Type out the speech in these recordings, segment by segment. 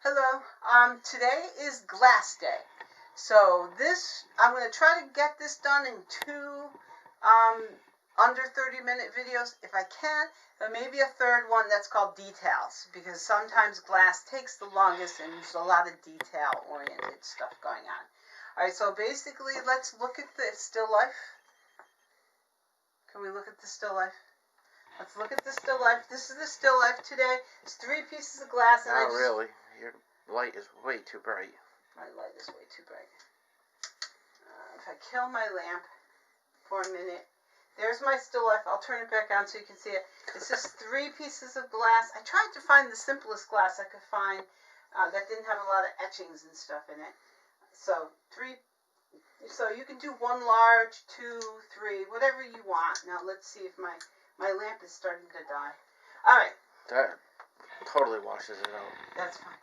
Hello. Today is glass day. So I'm going to try to get this done in two um, under 30-minute videos if I can, but maybe a third one that's called details, because sometimes glass takes the longest and there's a lot of detail-oriented stuff going on. All right, so basically, let's look at the still life. Can we look at the still life? Let's look at the still life. This is the still life today. It's 3 pieces of glass. And Not really. Your light is way too bright. My light is way too bright. If I kill my lamp for a minute, there's my still life. I'll turn it back on so you can see it. It's just 3 pieces of glass. I tried to find the simplest glass I could find that didn't have a lot of etchings and stuff in it. So you can do 1 large, 2, 3, whatever you want. Now let's see if my lamp is starting to die. All right. That totally washes it out. That's fine.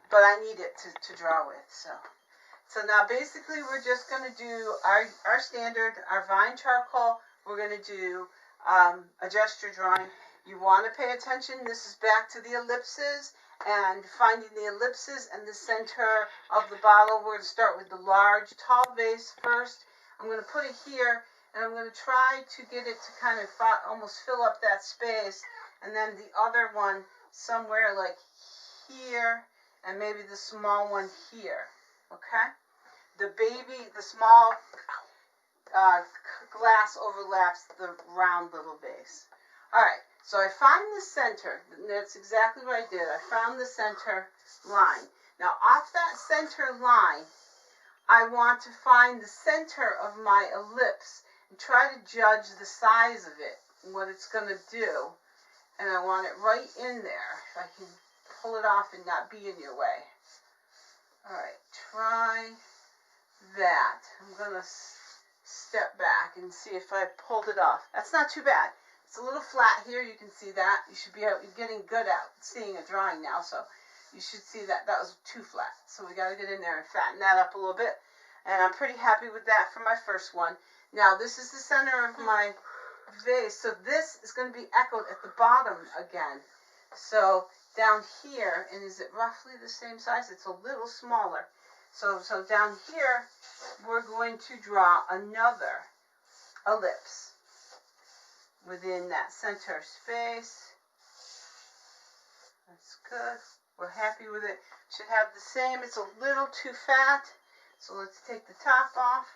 But I need it to draw with, so now basically we're just going to do our standard, our Vine charcoal. We're going to do a gesture drawing. You want to pay attention. This is back to the ellipses and finding the ellipses and the center of the bottle. We're going to start with the large, tall vase first. I'm going to put it here, and I'm going to try to get it to kind of almost fill up that space, and then the other one somewhere like here, and maybe the small one here, okay? The small glass overlaps the round little vase. All right, so I find the center. That's exactly what I did. I found the center line. Now, off that center line, I want to find the center of my ellipse and try to judge the size of it and what it's going to do. And I want it right in there, if I can pull it off and not be in your way. All right, try that. I'm going to step back and see if I pulled it off. That's not too bad. It's a little flat here. You can see that. You should be getting good at seeing a drawing now, so you should see that that was too flat. So we got to get in there and fatten that up a little bit. And I'm pretty happy with that for my first one. Now, this is the center of my vase, so this is going to be echoed at the bottom again. So down here, and is it roughly the same size? It's a little smaller. So down here, we're going to draw another ellipse within that center space. That's good. We're happy with it. Should have the same. It's a little too fat, so let's take the top off.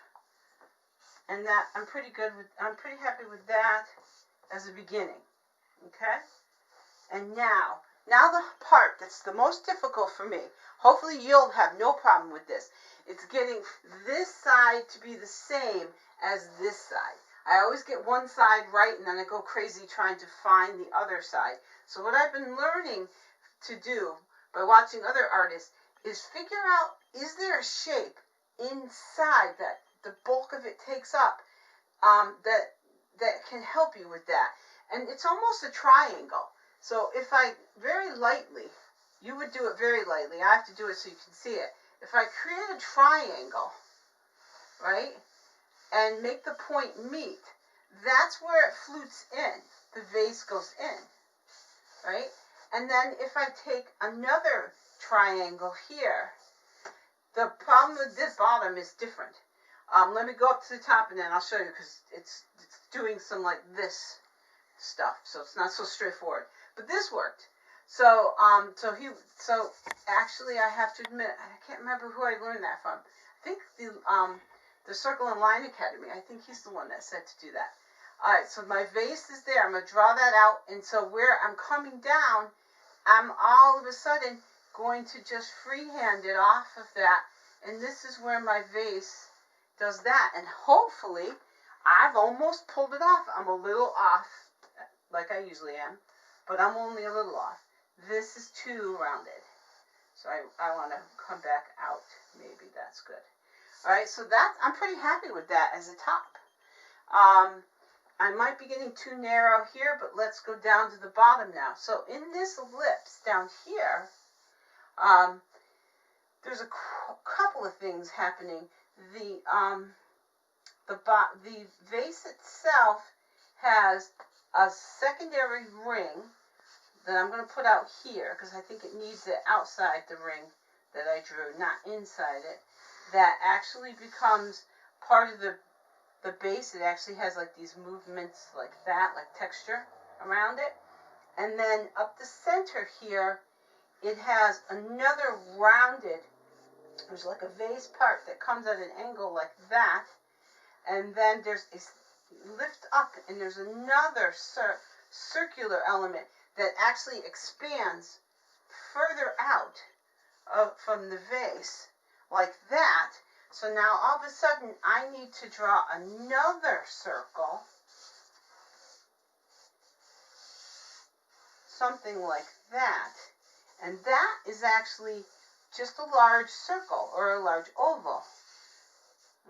And that I'm pretty happy with that as a beginning. Okay? And now the part that's the most difficult for me, hopefully you'll have no problem with this, it's getting this side to be the same as this side. I always get one side right and then I go crazy trying to find the other side. So what I've been learning to do by watching other artists is figure out, is there a shape inside that the bulk of it takes up that can help you with that. And it's almost a triangle. So if I very lightly, you would do it very lightly. I have to do it so you can see it. If I create a triangle, right, and make the point meet, that's where it flutes in. The vase goes in, right? And then if I take another triangle here, the problem with this bottom is different. Let me go up to the top and then I'll show you, because it's doing some like this stuff, so it's not so straightforward. But this worked. So actually I have to admit, I can't remember who I learned that from. I think the Circle and Line Academy. I think he's the one that said to do that. All right, so my vase is there. I'm going to draw that out, and so where I'm coming down, I'm all of a sudden going to just freehand it off of that, and this is where my vase does that, and hopefully I've almost pulled it off. I'm a little off, like I usually am, but I'm only a little off. This is too rounded, so I want to come back out. Maybe that's good. All right, so I'm pretty happy with that as a top. I might be getting too narrow here, but let's go down to the bottom now. So in this ellipse down here, there's a couple of things happening. The vase itself has a secondary ring that I'm going to put out here, because I think it needs it outside the ring that I drew, not inside it, that actually becomes part of the base. It actually has like these movements like that, like texture around it. And then up the center here, it has another rounded, there's like a vase part that comes at an angle like that. And then there's a lift up, and there's another circular element that actually expands further out from the vase like that. So now all of a sudden I need to draw another circle, something like that, and that is actually just a large circle or a large oval.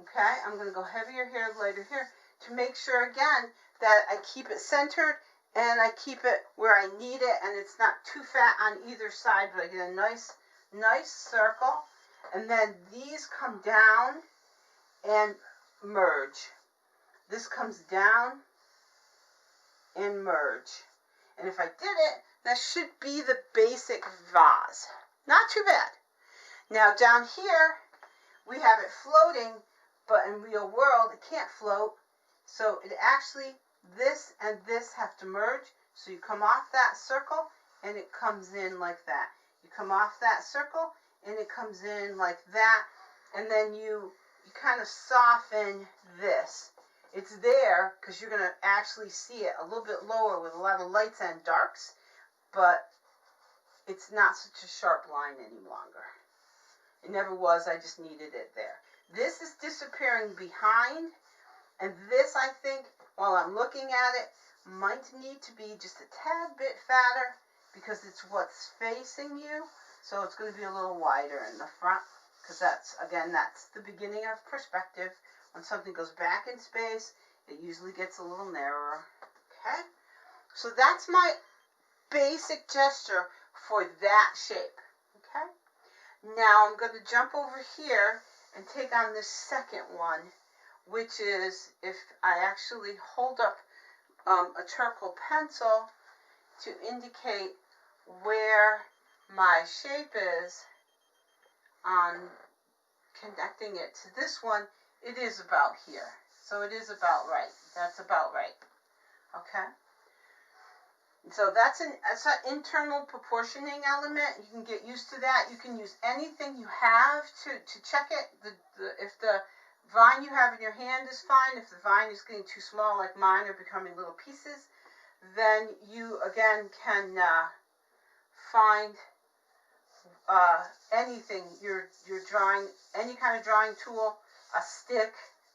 Okay, I'm going to go heavier here, lighter here, to make sure again that I keep it centered and I keep it where I need it, and it's not too fat on either side, but I get a nice circle. And then these come down and merge. This comes down and merge. And if I did it, that should be the basic vase. Not too bad. Now down here, we have it floating, but in real world, it can't float. So it actually, this and this have to merge. So you come off that circle, and it comes in like that. You come off that circle, and it comes in like that. And then you kind of soften this. It's there because you're going to actually see it a little bit lower with a lot of lights and darks, but it's not such a sharp line any longer. It never was, I just needed it there. This is disappearing behind, and this, I think, while I'm looking at it, might need to be just a tad bit fatter because it's what's facing you. So it's going to be a little wider in the front because that's the beginning of perspective. When something goes back in space, it usually gets a little narrower. Okay? So that's my basic gesture for that shape. Okay? Now I'm going to jump over here and take on this second one, which is if I actually hold up a charcoal pencil to indicate where my shape is on connecting it to this one, it is about here. So it is about right. That's about right. Okay? So that's an internal proportioning element. You can get used to that. You can use anything you have to check it. If the vine you have in your hand is fine, if the vine is getting too small like mine or becoming little pieces, then you again can find anything you're drawing, any kind of drawing tool, a stick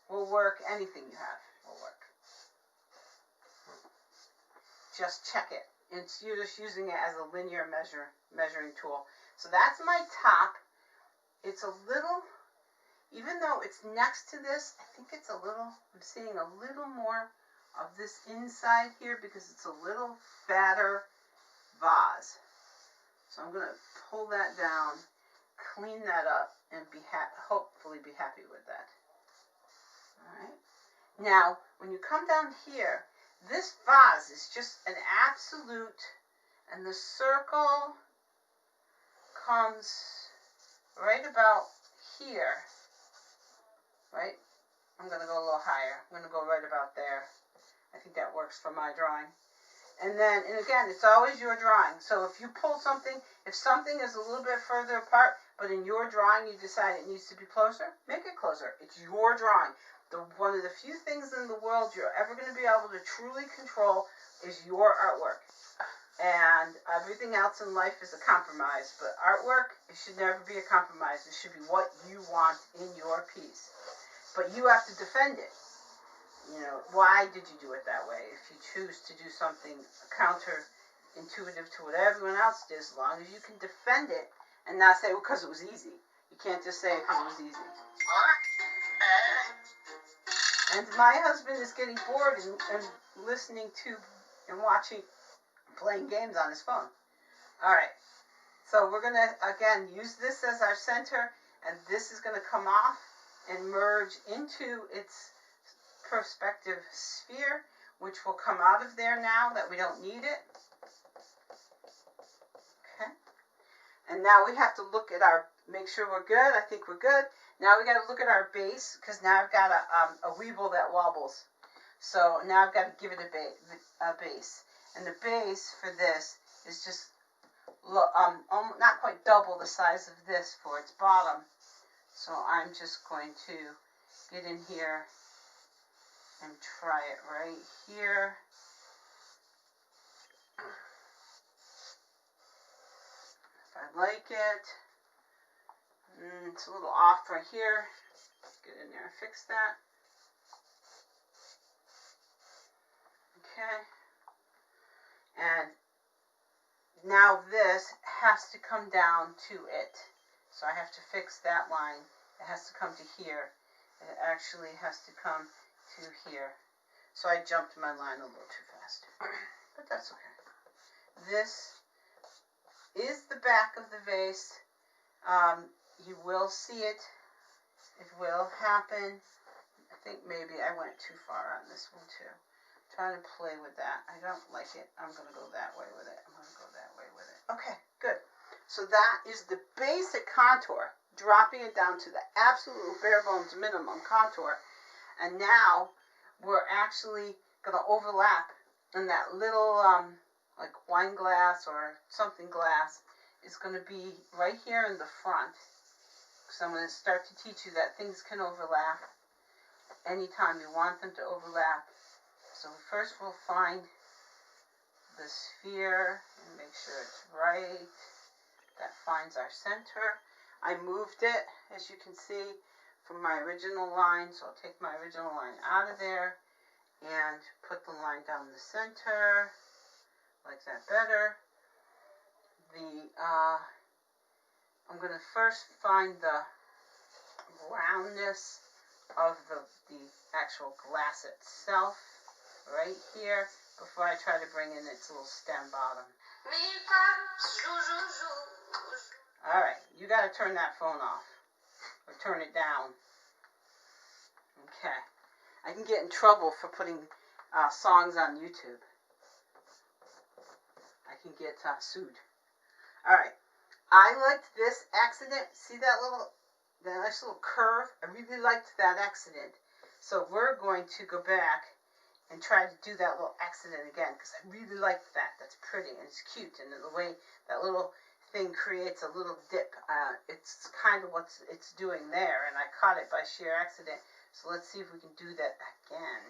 will work, anything you have will work. Just check it. You're just using it as a linear measuring tool. So that's my top. It's a little, even though it's next to this, I think it's a little, I'm seeing a little more of this inside here because it's a little fatter vase. So I'm going to pull that down, clean that up, and hopefully be happy with that. Alright. Now, when you come down here, this vase is just an absolute, and the circle comes right about here, right? I'm going to go a little higher. I'm going to go right about there. I think that works for my drawing. And again, it's always your drawing. So if you pull something, if something is a little bit further apart, but in your drawing you decide it needs to be closer, make it closer. It's your drawing. One of the few things in the world you're ever going to be able to truly control is your artwork. And everything else in life is a compromise. But artwork, it should never be a compromise. It should be what you want in your piece. But you have to defend it. You know, why did you do it that way? If you choose to do something counterintuitive to what everyone else did, as long as you can defend it and not say, well, because it was easy. You can't just say it because it was easy. And my husband is getting bored and listening to and watching, playing games on his phone. Alright, so we're going to, again, use this as our center, and this is going to come off and merge into its perspective sphere, which will come out of there now that we don't need it. And now we have to look at make sure we're good. I think we're good. Now we got to look at our base, because now I've got a weeble that wobbles. So now I've got to give it a base. And the base for this is just not quite double the size of this for its bottom. So I'm just going to get in here and try it right here. If I like it. It's a little off right here. Get in there and fix that. Okay. And now this has to come down to it. So I have to fix that line. It has to come to here. And it actually has to come to here. So I jumped my line a little too fast. But that's okay. This is the back of the vase. You will see it. It will happen. I think maybe I went too far on this one too. I'm trying to play with that. I don't like it. I'm going to go that way with it. I'm going to go that way with it. Okay, good. So that is the basic contour, dropping it down to the absolute bare bones minimum contour. And now we're actually going to overlap in that little like wine glass or something glass. Is going to be right here in the front. So I'm going to start to teach you that things can overlap anytime you want them to overlap. So first we'll find the sphere and make sure it's right. That finds our center. I moved it, as you can see, from my original line. So I'll take my original line out of there and put the line down the center. Like that better. I'm going to first find the roundness of the actual glass itself right here before I try to bring in its little stem bottom. Alright, you got to turn that phone off or turn it down. Okay. I can get in trouble for putting songs on YouTube. I can get sued. Alright. I liked this accident. See that nice little curve? I really liked that accident. So we're going to go back and try to do that little accident again because I really liked that. That's pretty and it's cute. And the way that little thing creates a little dip, it's kind of what it's doing there. And I caught it by sheer accident. So let's see if we can do that again.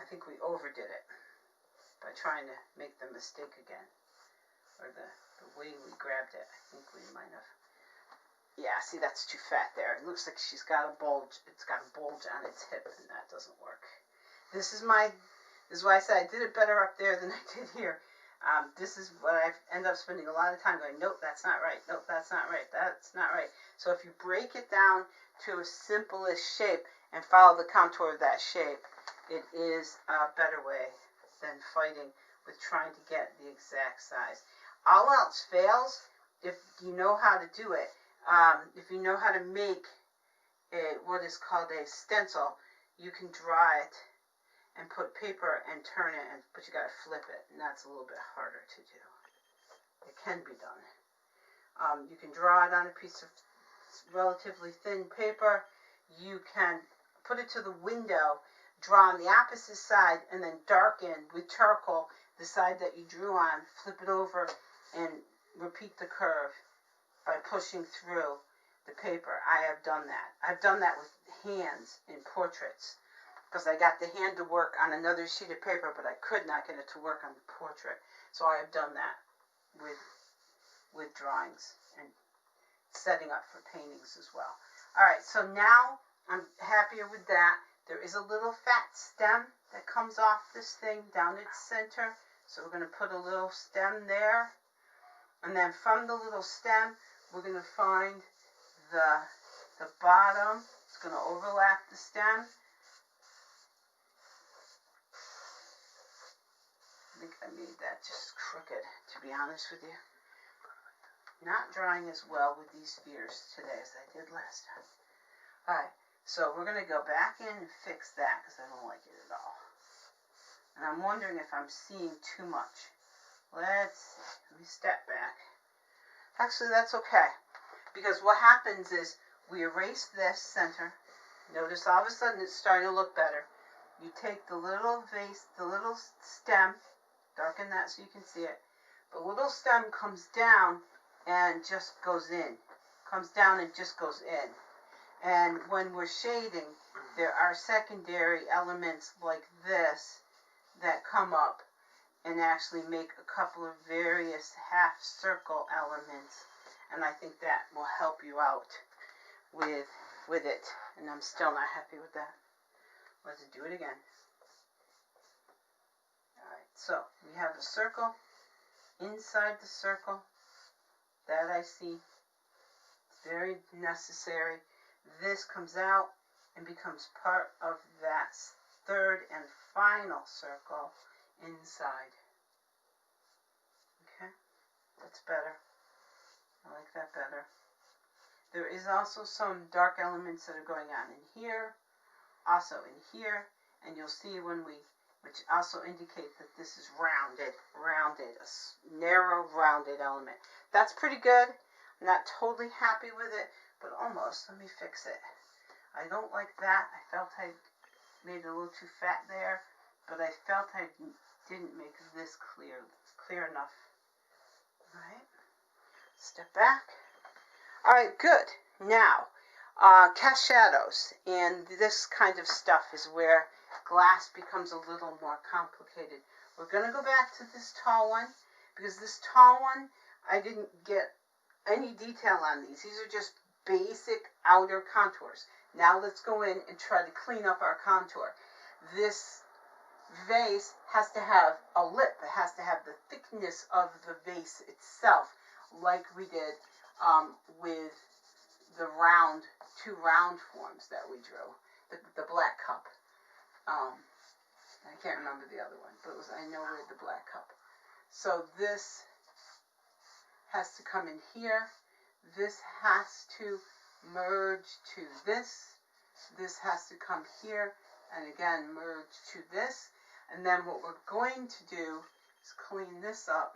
I think we overdid it by trying to make the mistake again. Or the way we grabbed it. I think we might have. Yeah, see, that's too fat there. It looks like she's got a bulge. It's got a bulge on its hip, and that doesn't work. This is why I said I did it better up there than I did here. This is what I end up spending a lot of time going, nope, that's not right. Nope, that's not right. That's not right. So if you break it down to a simplest shape and follow the contour of that shape, it is a better way than fighting with trying to get the exact size. All else fails if you know how to do it. If you know how to make what is called a stencil, you can draw it and put paper and turn it, but you got to flip it, and that's a little bit harder to do. It can be done. You can draw it on a piece of relatively thin paper. You can put it to the window, draw on the opposite side, and then darken with charcoal the side that you drew on, flip it over, and repeat the curve by pushing through the paper. I have done that. I've done that with hands in portraits because I got the hand to work on another sheet of paper, but I could not get it to work on the portrait. So I have done that with drawings and setting up for paintings as well. All right, so now I'm happier with that. There is a little fat stem that comes off this thing down its center. So we're going to put a little stem there. And then from the little stem, we're going to find the bottom. It's going to overlap the stem. I think I made that just crooked, to be honest with you. Not drawing as well with these spheres today as I did last time. Alright, so we're going to go back in and fix that because I don't like it at all. And I'm wondering if I'm seeing too much Let me step back. Actually, that's okay. Because what happens is we erase this center. Notice all of a sudden it's starting to look better. You take the little vase, the little stem, darken that so you can see it. The little stem comes down and just goes in. Comes down and just goes in. And when we're shading, there are secondary elements like this that come up and actually make a couple of various half circle elements. And I think that will help you out with it. And I'm still not happy with that. Let's do it again. Alright, so we have a circle. Inside the circle, that I see, it's very necessary. This comes out and becomes part of that third and final circle inside. Okay, that's better. I like that better. There is also some dark elements that are going on in here, also in here, and you'll see when we, which also indicate that this is rounded, a narrow rounded element. That's pretty good. I'm not totally happy with it, but almost. Let me fix it. I don't like that. I felt I made it a little too fat there, but I felt I didn't make this clear enough. Alright, step back. Alright, good. Now, cast shadows, and this kind of stuff is where glass becomes a little more complicated. We're going to go back to this tall one, because this tall one, I didn't get any detail on these. These are just basic outer contours. Now let's go in and try to clean up our contour. This vase has to have a lip. It has to have the thickness of the vase itself, like we did with the two round forms that we drew. The black cup. I can't remember the other one, but I know we had the black cup. So this has to come in here. This has to merge to this. This has to come here and again merge to this. And then what we're going to do is clean this up.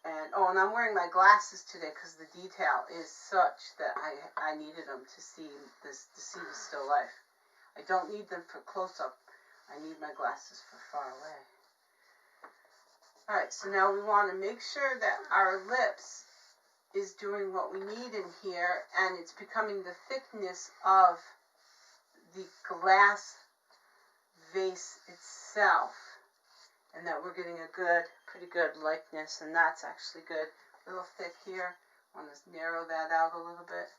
And I'm wearing my glasses today because the detail is such that I needed them to see this, to see the still life. I don't need them for close-up. I need my glasses for far away. Alright, so now we want to make sure that our lips is doing what we need in here, and it's becoming the thickness of the glass vase itself. And that we're getting a pretty good likeness, and that's actually good. A little thick here. I want to narrow that out a little bit.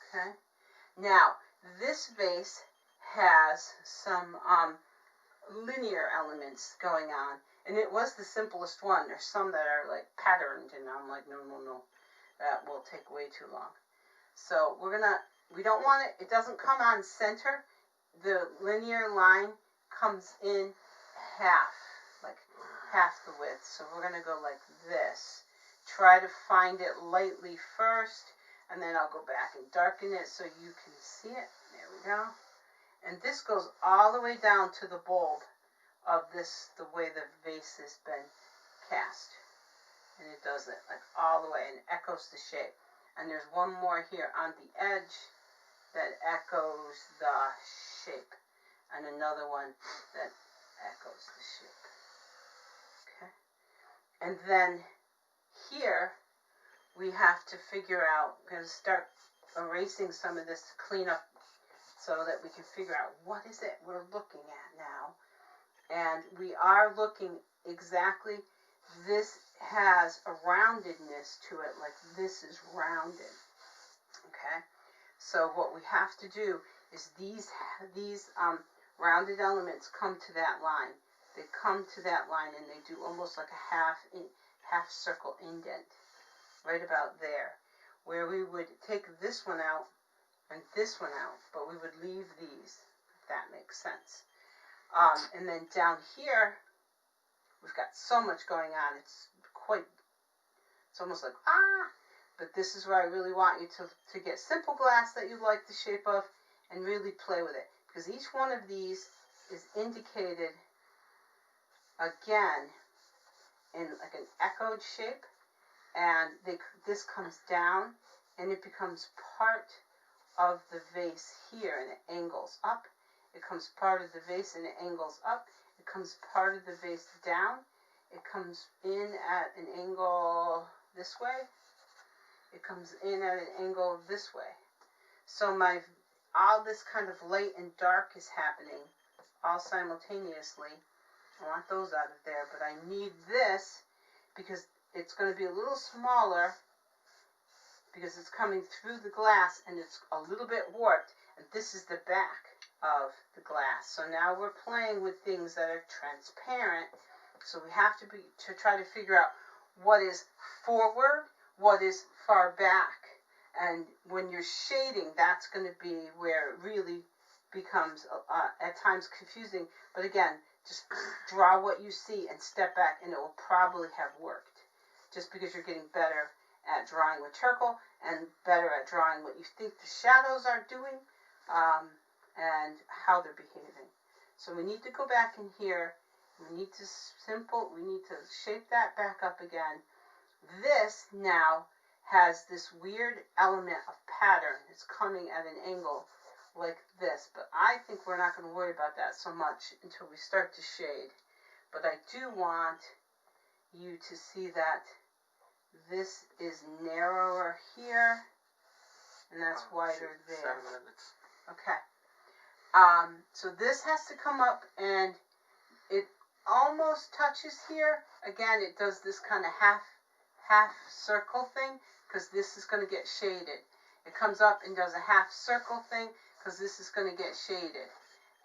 Okay. Now, this vase has some linear elements going on, and it was the simplest one. There's some that are like patterned, and I'm like, no, that will take way too long. So we don't want it. It doesn't come on center. The linear line comes in half the width. So we're going to go like this. Try to find it lightly first, and then I'll go back and darken it so you can see it. There we go. And this goes all the way down to the bulb of this, the way the vase has been cast. And it does it like all the way and echoes the shape. And there's one more here on the edge that echoes the shape. And another one that echoes the shape. Okay. And then here we have to figure out, we're going to start erasing some of this to clean up so that we can figure out what is it we're looking at now. And we are looking exactly, this has a roundedness to it, like this is rounded. Okay? So what we have to do is these rounded elements come to that line. They come to that line and they do almost like a half circle indent right about there, where we would take this one out and this one out, but we would leave these, if that makes sense. And then down here, we've got so much going on. It's almost like, but this is where I really want you to get simple glass that you like the shape of and really play with it. Because each one of these is indicated again in like an echoed shape, and this comes down and it becomes part of the vase here, and it angles up. It comes part of the vase and it angles up. It comes part of the vase down. It comes in at an angle this way. It comes in at an angle this way. So all this kind of light and dark is happening all simultaneously. I want those out of there, but I need this because it's going to be a little smaller because it's coming through the glass and it's a little bit warped, and this is the back of the glass. So now we're playing with things that are transparent, so we have to try to figure out what is forward, what is far back, and when you're shading, that's going to be where it really becomes at times confusing. But again, just draw what you see and step back, and it will probably have worked, just because you're getting better at drawing with charcoal and better at drawing what you think the shadows are doing and how they're behaving. So we need to go back in here. We need to shape that back up again. This now has this weird element of pattern. It's coming at an angle like this, but I think we're not going to worry about that so much until we start to shade. But I do want you to see that this is narrower here, and that's wider there. 7 minutes. Okay. So this has to come up, and it almost touches here. Again, it does this kind of half circle thing because this is going to get shaded. It comes up and does a half circle thing because this is going to get shaded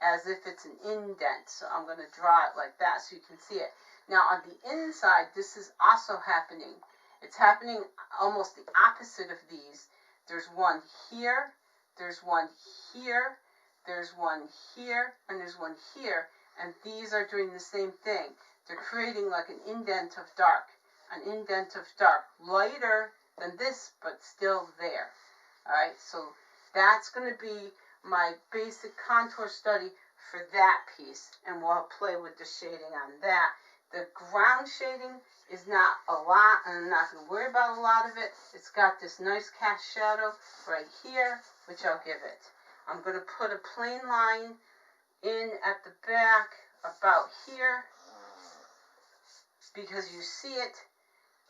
as if it's an indent. So I'm going to draw it like that so you can see it. Now on the inside, this is also happening. It's happening almost the opposite of these. There's one here, there's one here, there's one here, and there's one here. And these are doing the same thing. They're creating like an indent of dark. An indent of dark. Lighter than this, but still there. Alright, so that's going to be my basic contour study for that piece. And we'll play with the shading on that. The ground shading is not a lot, and I'm not going to worry about a lot of it. It's got this nice cast shadow right here, which I'll give it. I'm going to put a plain line in at the back about here because you see it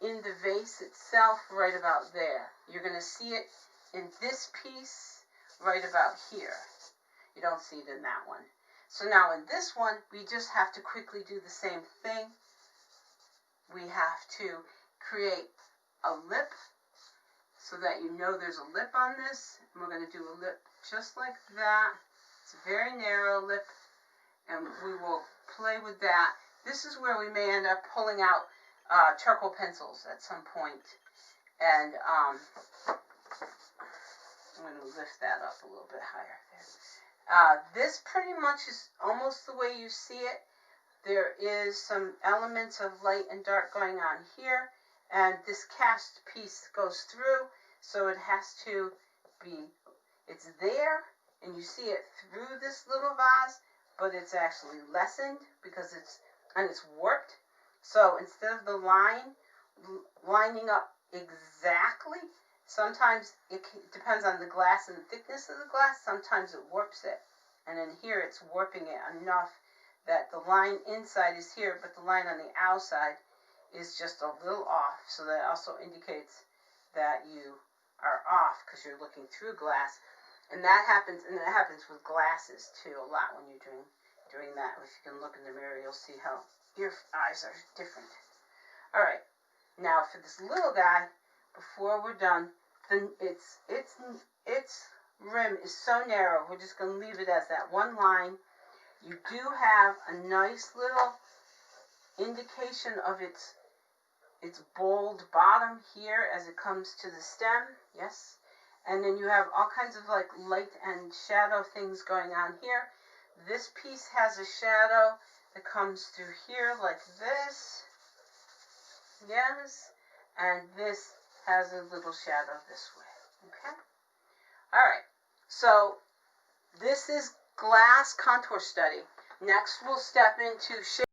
in the vase itself right about there. You're going to see it in this piece right about here. You don't see it in that one. So now in this one, we just have to quickly do the same thing. We have to create a lip so that you know there's a lip on this. And we're going to do a lip just like that. It's a very narrow lip, and we will play with that. This is where we may end up pulling out charcoal pencils at some point. And I'm going to lift that up a little bit higher there. This pretty much is almost the way you see it. There is some elements of light and dark going on here, and this cast piece goes through, so it has to be, it's there, and you see it through this little vase, but it's actually lessened because it's warped. So instead of the line lining up exactly, sometimes it depends on the glass and the thickness of the glass. Sometimes it warps it, and in here it's warping it enough that the line inside is here, but the line on the outside is just a little off. So that also indicates that you are off because you're looking through glass. And that happens, and it happens with glasses too a lot when you're doing that. If you can look in the mirror, you'll see how your eyes are different. All right, now for this little guy, before we're done, then its rim is so narrow. We're just going to leave it as that one line. You do have a nice little indication of its bold bottom here as it comes to the stem, yes. And then you have all kinds of like light and shadow things going on here. This piece has a shadow that comes through here like this, yes. And this has a little shadow this way, okay. All right, so this is glass contour study. Next we'll step into shape.